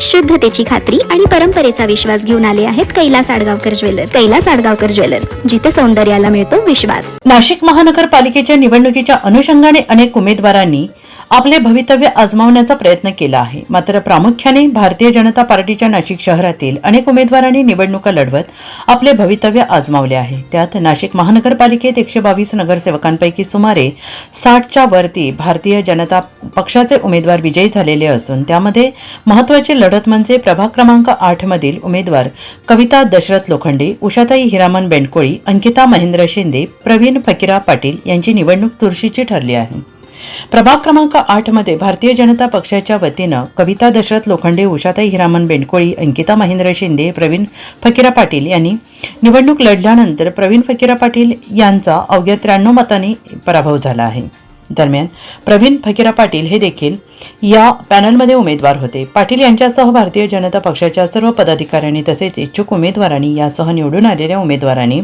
शुद्धतेची खात्री आणि परंपरेचा विश्वास घेऊन आले आहेत कैलास आडगावकर ज्वेलर्स. कैलास आडगावकर ज्वेलर्स, जिथे सौंदर्याला मिळतो विश्वास. नाशिक महानगरपालिकेच्या निवडणुकीच्या अनुषंगाने अनेक उमेदवारांनी आपले भवितव्य आजमावण्याचा प्रयत्न केला आहे. मात्र प्रामुख्याने भारतीय जनता पार्टीच्या नाशिक शहरातील अनेक उमेदवारांनी निवडणुका लढवत आपले भवितव्य आजमावले आहे. त्यात नाशिक महानगरपालिकेत 122 नगरसेवकांपैकी सुमारे 60च्या वरती भारतीय जनता पक्षाचे उमेदवार विजयी झालेले असून त्यामध्ये महत्त्वाची लढत म्हणजे प्रभाग क्रमांक 8 मधील उमेदवार कविता दशरथ लोखंडे, उषाताई हिरामन बेंडकोळी, अंकिता महेंद्र शिंदे, प्रवीण फकीरा पाटील यांची निवडणूक चुरशीची ठरली आहे. प्रभाग क्रमांक 8 मध्ये भारतीय जनता पक्षाच्या वतीनं कविता दशरथ लोखंडे, उषाताई हिरामन बेंडकोळी, अंकिता महेंद्र शिंदे, प्रवीण फकीरा पाटील यांनी निवडणूक लढल्यानंतर प्रवीण फकीरा पाटील यांचा अवघ्या 93 मतांनी पराभव झाला आहे. दरम्यान प्रवीण फकीरा पाटील हे देखील या पॅनलमध्ये उमेदवार होते. पाटील यांच्यासह भारतीय जनता पक्षाच्या सर्व पदाधिकाऱ्यांनी तसेच इच्छुक उमेदवारांनी यासह निवडून आलेल्या उमेदवारांनी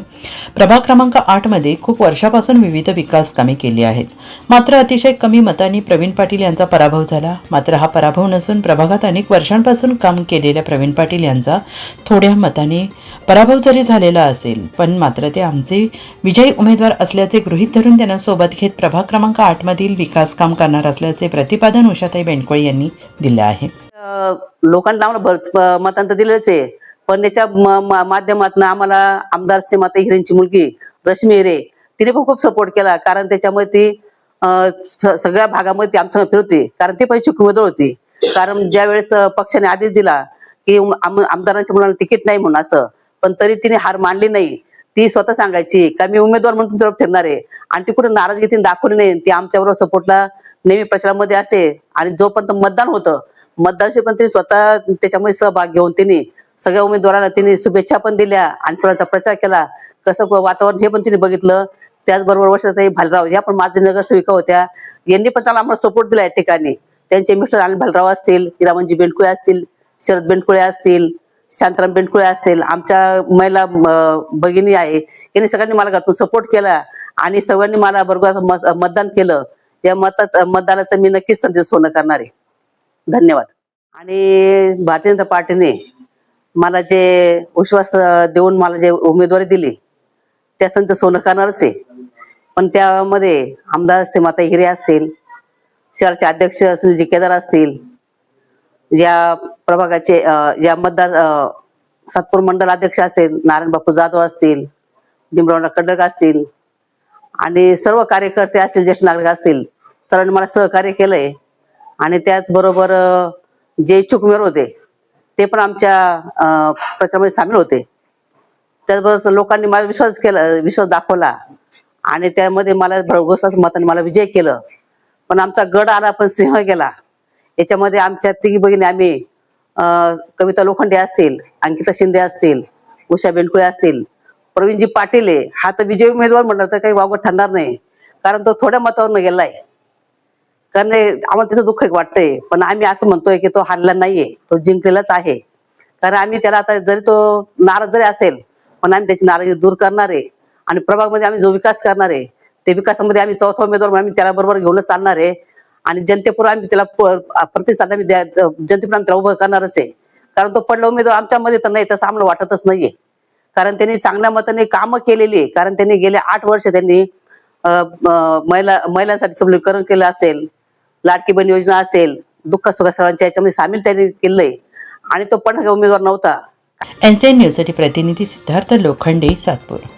प्रभाग क्रमांक 8 मध्ये खूप वर्षापासून विविध विकास कामे केली आहेत. मात्र अतिशय कमी मतांनी प्रवीण पाटील यांचा पराभव झाला. मात्र हा पराभव नसून प्रभागात अनेक वर्षांपासून काम केलेल्या प्रवीण पाटील यांचा थोड्या मताने पराभव जरी झालेला असेल पण मात्र ते आमचे विजयी उमेदवार असल्याचे गृहीत धरून त्यांना सोबत घेत प्रभाग क्रमांक 8 मधील विकास काम करणार असल्याचे प्रतिपादन उषाताई बेंडकोळी यांनी दिले आहे. लोकांना आम्हाला मतांतर दिलेच आहे, पण त्याच्या माध्यमातून आम्हाला आमदार सीमाताई हिरेंची मुलगी रश्मी हिरे तिने पण खूप सपोर्ट केला. कारण त्याच्यामध्ये ती सगळ्या भागामध्ये ती आमच्या फिरवते. कारण ती पण इच्छुक उमेदवार होती. कारण ज्या वेळेस पक्षाने आदेश दिला की आमदारांच्या मुलांना तिकीट नाही म्हणून असं, पण तरी तिने हार मानली नाही. ती स्वतः सांगायची का मी उमेदवार म्हणून तुमच्यावर फिरणार आहे आणि ती कुठे नाराजगी तिने दाखवली नाही. ती आमच्याबरोबर सपोर्टला नेहमी प्रचारामध्ये असते आणि जोपर्यंत मतदान होतं मतदानशी पण तिने स्वतः त्याच्यामध्ये सहभाग घेऊन तिने सगळ्या उमेदवारांना तिने शुभेच्छा पण दिल्या आणि सगळ्यांचा प्रचार केला. कसं वातावरण हे पण तिने बघितलं. त्याचबरोबर वर्षाताई भालराव या पण माझे नगरसेविका होत्या, यांनी पण त्याला आम्हाला सपोर्ट दिला या ठिकाणी. त्यांचे मिस्टर अनिल भालराव असतील, हिरामनजी बेंडकुळे असतील, शरद बेंडकुळे असतील, शांताराम बेंडकुळे असतील, आमच्या महिला भगिनी आहे, यांनी सगळ्यांनी मला घरातून सपोर्ट केला आणि सगळ्यांनी मला बरोबर मतदान केलं. या मतदानाचं मी नक्कीच संदेश सोनं करणार आहे. धन्यवाद. आणि भारतीय जनता पार्टीने मला जे विश्वास देऊन मला जे उमेदवारी दिली त्या संत सोनं करणारच आहे. पण त्यामध्ये आमदार सीमाताई हिरे असतील, शहराचे अध्यक्ष सुनीलजी केदार असतील, या प्रभागाचे या मतदार सातपूर मंडल अध्यक्ष असतील नारायण बापू जाधव असतील, भीमराव कडक असतील आणि सर्व कार्यकर्ते असतील, ज्येष्ठ नागरिक असतील, सर्वांनी मला सहकार्य केलंय. आणि त्याचबरोबर जे इच्छुक उमेदवार होते ते पण आमच्या प्रचारामध्ये सामील होते. त्याचबरोबर लोकांनी मला विश्वास दाखवला आणि त्यामध्ये मला भरघोस मतांनी मला विजय केलं. पण आमचा गड आला पण सिंह गेला. याच्यामध्ये आमच्या तिघी भगिनी आम्ही कविता लोखंडे असतील, अंकिता शिंदे असतील, उषा बेंडकुळे असतील, प्रवीणजी पाटील आहे, हा तर विजय उमेदवार म्हणलं तर काही वावगं ठरणार नाही. कारण तो थोड्या मतावरनं गेलाय. कारण आम्हाला त्याचं दुःख वाटतंय, पण आम्ही असं म्हणतोय की तो हारला नाहीये, तो जिंकलेलाच आहे. कारण आम्ही त्याला आता जरी तो नाराज जरी असेल पण आम्ही त्याची नाराजी दूर करणार आहे आणि प्रभागमध्ये आम्ही जो विकास करणार आहे ते विकासामध्ये आम्ही चौथा उमेदवार म्हणून आम्ही त्याला बरोबर घेऊनच चालणार आहे. आणि जनतेपुढे आम्ही त्याला प्रतिसाद आम्ही जनतेपुढे आम्ही त्याला उभं करणारच आहे. कारण तो पडला उमेदवार आमच्यामध्ये तर नाही तसं आम्हाला वाटतच नाहीये. कारण त्यांनी चांगल्या मताने कामं केलेली आहे. कारण त्यांनी गेले 8 वर्ष त्यांनी महिलांसाठी सबलीकरण केलं असेल, लाडकी बहीण योजना असेल, दुःख सुख सर्वांच्या याच्यामध्ये सामील त्यांनी केलंय आणि तो पण उमेदवार नव्हता. एनसीएन न्यूजसाठी प्रतिनिधी सिद्धार्थ लोखंडे, सातपूर.